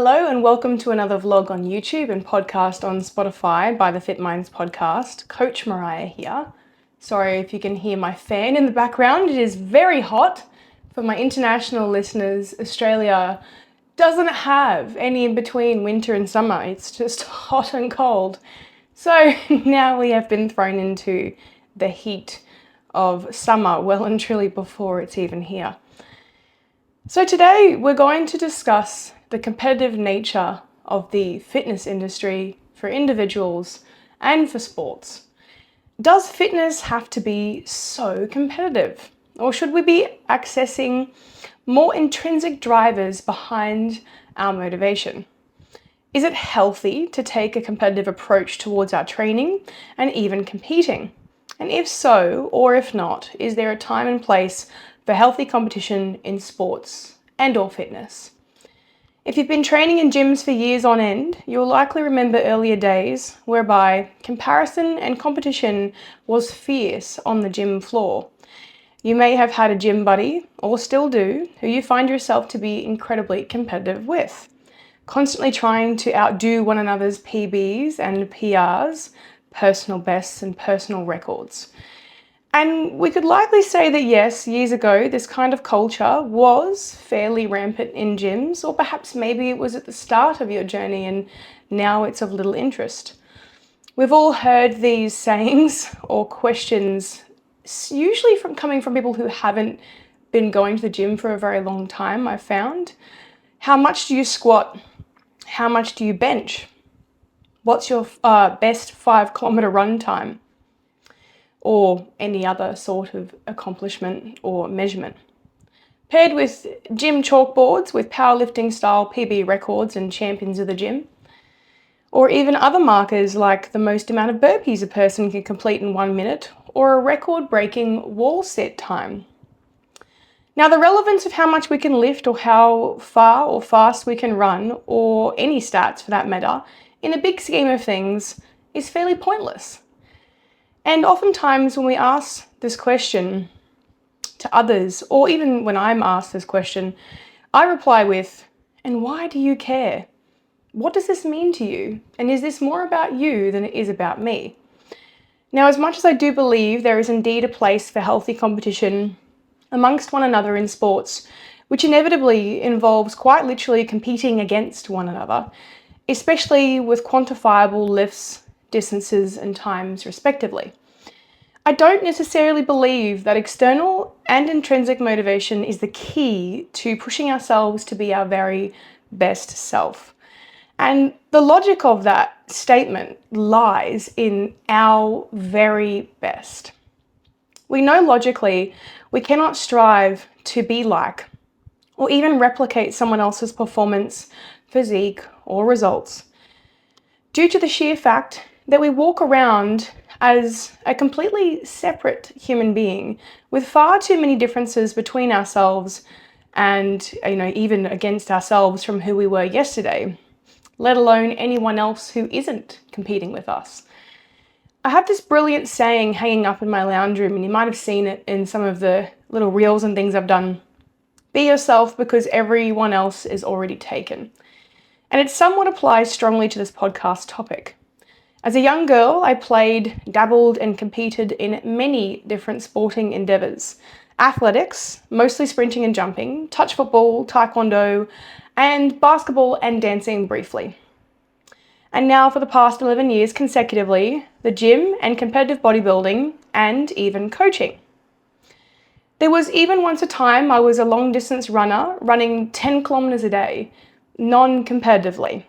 Hello and welcome to another vlog on YouTube and podcast on Spotify by the Fit Minds podcast. Coach Mariah here. Sorry if you can hear my fan in the background. It is very hot. For my international listeners, Australia doesn't have any in between winter and summer. It's just hot and cold. So now we have been thrown into the heat of summer well and truly before it's even here. So today we're going to discuss the competitive nature of the fitness industry for individuals and for sports. Does fitness have to be so competitive? Or should we be accessing more intrinsic drivers behind our motivation? Is it healthy to take a competitive approach towards our training and even competing? And if so, or if not, is there a time and place for healthy competition in sports and or fitness? If you've been training in gyms for years on end, you'll likely remember earlier days whereby comparison and competition was fierce on the gym floor. You may have had a gym buddy, or still do, who you find yourself to be incredibly competitive with, constantly trying to outdo one another's PBs and PRs, personal bests and personal records. And we could likely say that yes, years ago, this kind of culture was fairly rampant in gyms, or perhaps maybe it was at the start of your journey and now it's of little interest. We've all heard these sayings or questions, usually coming from people who haven't been going to the gym for a very long time, I've found. How much do you squat? How much do you bench? What's your best 5-kilometer run time? Or any other sort of accomplishment or measurement. Paired with gym chalkboards with powerlifting style PB records and champions of the gym. Or even other markers like the most amount of burpees a person can complete in 1 minute or a record-breaking wall sit time. Now, the relevance of how much we can lift or how far or fast we can run, or any stats for that matter, in a big scheme of things is fairly pointless. And oftentimes when we ask this question to others, or even when I'm asked this question, I reply with, "And why do you care? What does this mean to you? And is this more about you than it is about me?" Now, as much as I do believe there is indeed a place for healthy competition amongst one another in sports, which inevitably involves quite literally competing against one another, especially with quantifiable lifts, distances and times respectively. I don't necessarily believe that external and intrinsic motivation is the key to pushing ourselves to be our very best self. And the logic of that statement lies in our very best. We know logically we cannot strive to be like or even replicate someone else's performance, physique or results due to the sheer fact that we walk around as a completely separate human being with far too many differences between ourselves and, even against ourselves from who we were yesterday, let alone anyone else who isn't competing with us. I have this brilliant saying hanging up in my lounge room, and you might have seen it in some of the little reels and things I've done. Be yourself because everyone else is already taken. And it somewhat applies strongly to this podcast topic. As a young girl, I played, dabbled and competed in many different sporting endeavours. Athletics, mostly sprinting and jumping, touch football, taekwondo, and basketball and dancing briefly. And now for the past 11 years consecutively, the gym and competitive bodybuilding and even coaching. There was even once a time I was a long distance runner running 10 kilometres a day, non-competitively.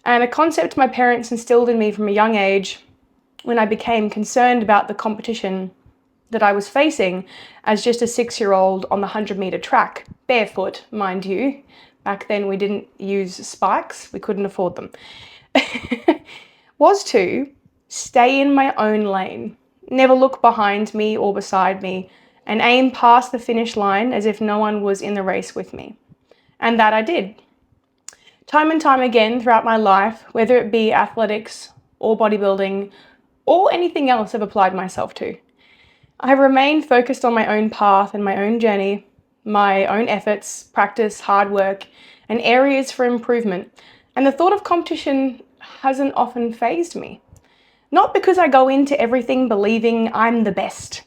And a concept my parents instilled in me from a young age when I became concerned about the competition that I was facing as just a 6-year-old on the 100-metre track, barefoot, mind you. Back then we didn't use spikes, we couldn't afford them. Was to stay in my own lane, never look behind me or beside me, and aim past the finish line as if no one was in the race with me. And that I did. Time and time again throughout my life, whether it be athletics or bodybuilding or anything else I've applied myself to. I have remained focused on my own path and my own journey, my own efforts, practice, hard work, and areas for improvement, and the thought of competition hasn't often fazed me. Not because I go into everything believing I'm the best,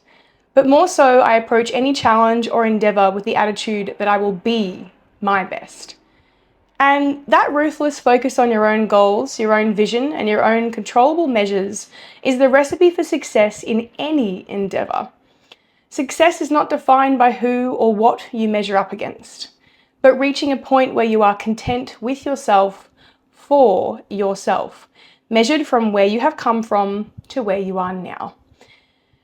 but more so I approach any challenge or endeavour with the attitude that I will be my best. And that ruthless focus on your own goals, your own vision, and your own controllable measures is the recipe for success in any endeavour. Success is not defined by who or what you measure up against, but reaching a point where you are content with yourself for yourself, measured from where you have come from to where you are now.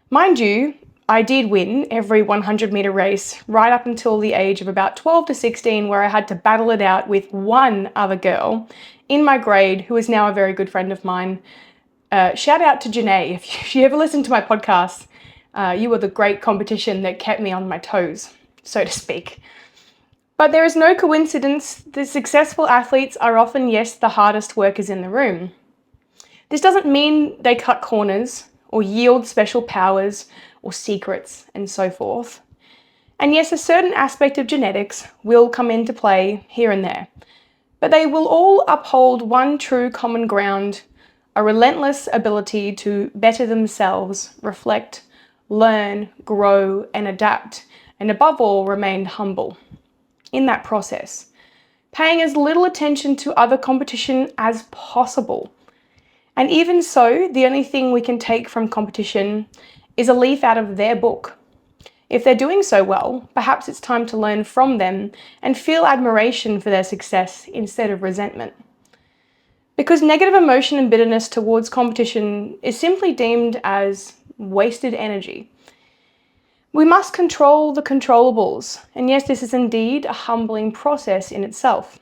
Mind you, I did win every 100-metre race right up until the age of about 12 to 16, where I had to battle it out with one other girl in my grade who is now a very good friend of mine. Shout out to Janae. If you ever listen to my podcast, you were the great competition that kept me on my toes, so to speak. But there is no coincidence. The successful athletes are often, yes, the hardest workers in the room. This doesn't mean they cut corners or yield special powers or secrets and so forth. And yes, a certain aspect of genetics will come into play here and there, but they will all uphold one true common ground: a relentless ability to better themselves, reflect, learn, grow, and adapt, and above all, remain humble in that process, paying as little attention to other competition as possible. And even so, the only thing we can take from competition is a leaf out of their book. If they're doing so well, perhaps it's time to learn from them and feel admiration for their success instead of resentment. Because negative emotion and bitterness towards competition is simply deemed as wasted energy. We must control the controllables, and yes, this is indeed a humbling process in itself.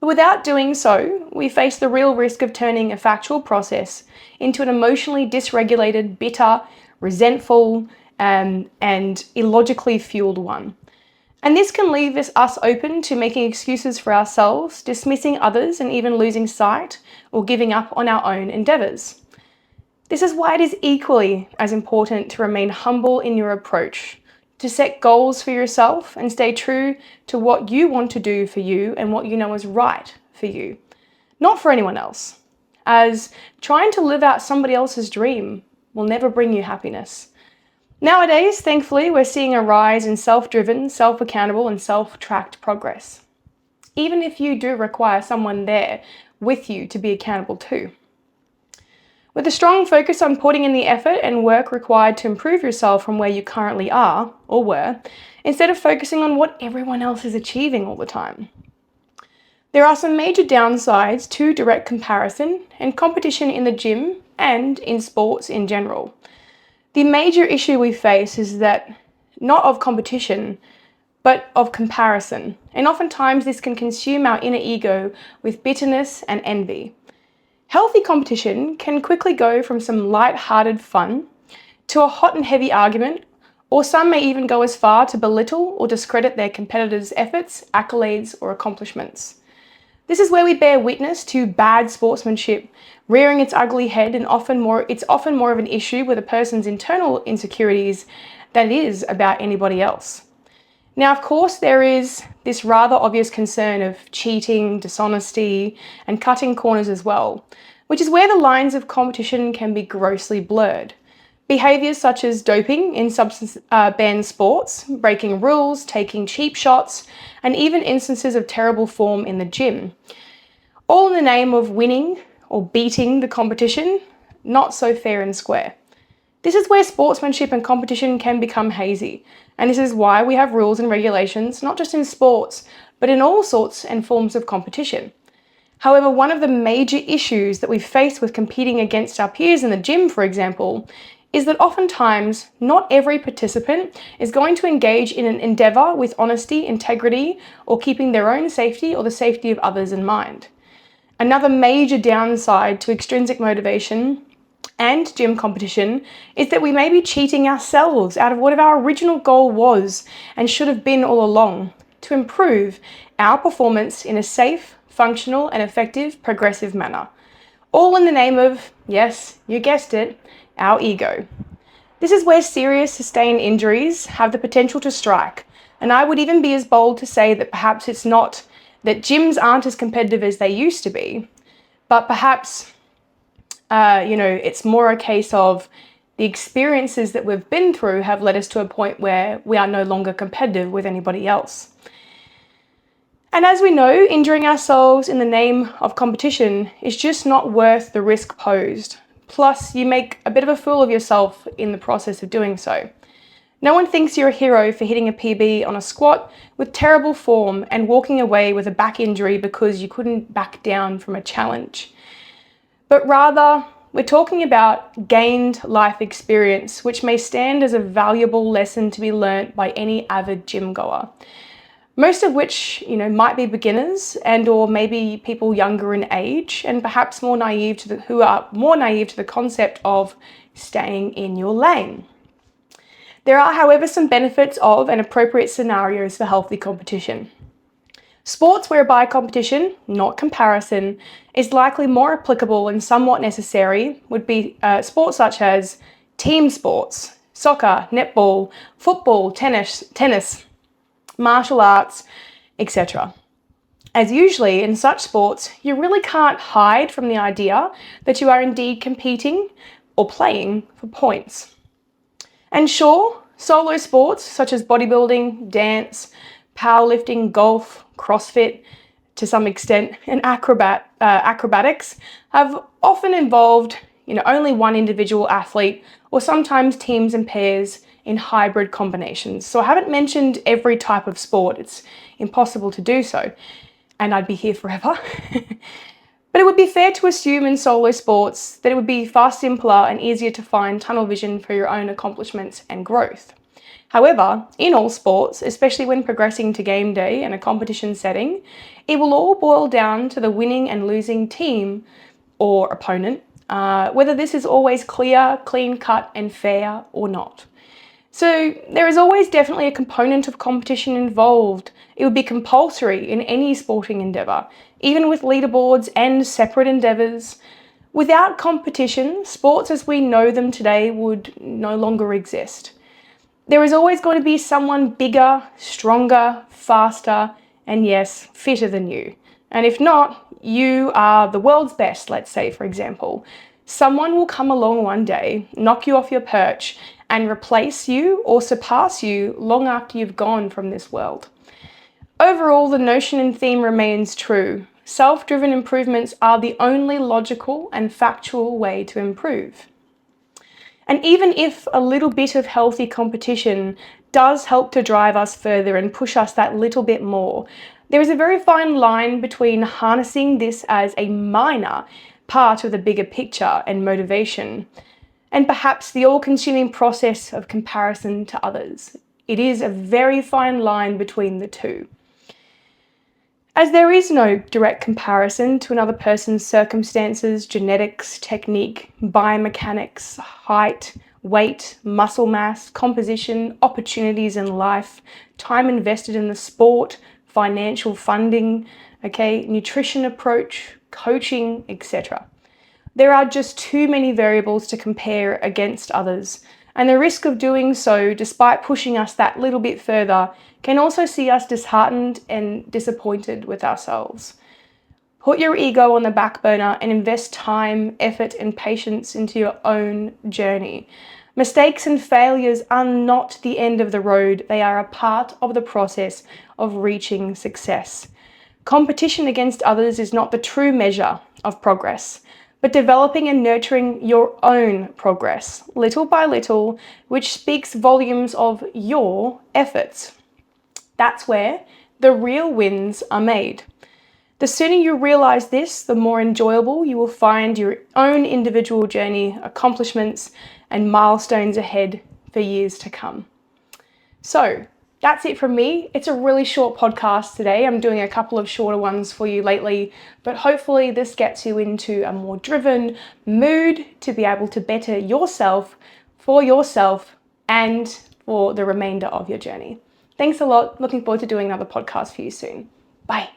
But without doing so, we face the real risk of turning a factual process into an emotionally dysregulated, bitter, resentful, and illogically fueled one. And this can leave us open to making excuses for ourselves, dismissing others, and even losing sight or giving up on our own endeavours. This is why it is equally as important to remain humble in your approach, to set goals for yourself and stay true to what you want to do for you and what you know is right for you, not for anyone else, as trying to live out somebody else's dream will never bring you happiness. Nowadays, thankfully, we're seeing a rise in self-driven, self-accountable, and self-tracked progress, even if you do require someone there with you to be accountable to. With a strong focus on putting in the effort and work required to improve yourself from where you currently are or were, instead of focusing on what everyone else is achieving all the time. There are some major downsides to direct comparison and competition in the gym and in sports in general. The major issue we face is that not of competition, but of comparison, and oftentimes this can consume our inner ego with bitterness and envy. Healthy competition can quickly go from some light-hearted fun to a hot and heavy argument, or some may even go as far to belittle or discredit their competitors' efforts, accolades, or accomplishments. This is where we bear witness to bad sportsmanship rearing its ugly head, and it's often more of an issue with a person's internal insecurities than it is about anybody else. Now, of course, there is this rather obvious concern of cheating, dishonesty, and cutting corners as well, which is where the lines of competition can be grossly blurred. Behaviours such as doping in substance-banned sports, breaking rules, taking cheap shots, and even instances of terrible form in the gym. All in the name of winning or beating the competition, not so fair and square. This is where sportsmanship and competition can become hazy, and this is why we have rules and regulations, not just in sports, but in all sorts and forms of competition. However, one of the major issues that we face with competing against our peers in the gym, for example, is that oftentimes not every participant is going to engage in an endeavour with honesty, integrity, or keeping their own safety or the safety of others in mind. Another major downside to extrinsic motivation and gym competition is that we may be cheating ourselves out of what our original goal was and should have been all along, to improve our performance in a safe, functional, and effective progressive manner. All in the name of, yes, you guessed it, our ego. This is where serious sustained injuries have the potential to strike, and I would even be as bold to say that perhaps it's not that gyms aren't as competitive as they used to be, but perhaps, it's more a case of the experiences that we've been through have led us to a point where we are no longer competitive with anybody else. And as we know, injuring ourselves in the name of competition is just not worth the risk posed. Plus, you make a bit of a fool of yourself in the process of doing so. No one thinks you're a hero for hitting a PB on a squat with terrible form and walking away with a back injury because you couldn't back down from a challenge. But rather, we're talking about gained life experience, which may stand as a valuable lesson to be learnt by any avid gym goer. Most of which, might be beginners and or maybe people younger in age and perhaps who are more naive to the concept of staying in your lane. There are, however, some benefits of and appropriate scenarios for healthy competition. Sports whereby competition, not comparison, is likely more applicable and somewhat necessary would be sports such as team sports, soccer, netball, football, tennis, martial arts, etc. As usually in such sports, you really can't hide from the idea that you are indeed competing or playing for points. And sure, solo sports such as bodybuilding, dance, powerlifting, golf, CrossFit, to some extent, and acrobatics have often involved, only one individual athlete or sometimes teams and pairs in hybrid combinations. So I haven't mentioned every type of sport. It's impossible to do so, and I'd be here forever. But it would be fair to assume in solo sports that it would be far simpler and easier to find tunnel vision for your own accomplishments and growth. However, in all sports, especially when progressing to game day and a competition setting, it will all boil down to the winning and losing team or opponent, whether this is always clear, clean-cut and fair or not. So there is always definitely a component of competition involved. It would be compulsory in any sporting endeavour, even with leaderboards and separate endeavours. Without competition, sports as we know them today would no longer exist. There is always going to be someone bigger, stronger, faster, and yes, fitter than you. And if not, you are the world's best, let's say, for example. Someone will come along one day, knock you off your perch, and replace you or surpass you long after you've gone from this world. Overall, the notion and theme remains true. Self-driven improvements are the only logical and factual way to improve. And even if a little bit of healthy competition does help to drive us further and push us that little bit more, there is a very fine line between harnessing this as a minor part of the bigger picture and motivation, and perhaps the all-consuming process of comparison to others. It is a very fine line between the two. As there is no direct comparison to another person's circumstances, genetics, technique, biomechanics, height, weight, muscle mass, composition, opportunities in life, time invested in the sport, financial funding, nutrition approach, coaching, etc. There are just too many variables to compare against others, and the risk of doing so, despite pushing us that little bit further, can also see us disheartened and disappointed with ourselves. Put your ego on the back burner and invest time, effort, and patience into your own journey. Mistakes and failures are not the end of the road. They are a part of the process of reaching success. Competition against others is not the true measure of progress, but developing and nurturing your own progress, little by little, which speaks volumes of your efforts. That's where the real wins are made. The sooner you realize this, the more enjoyable you will find your own individual journey, accomplishments, and milestones ahead for years to come. So, that's it from me. It's a really short podcast today. I'm doing a couple of shorter ones for you lately, but hopefully this gets you into a more driven mood to be able to better yourself, and for the remainder of your journey. Thanks a lot. Looking forward to doing another podcast for you soon. Bye.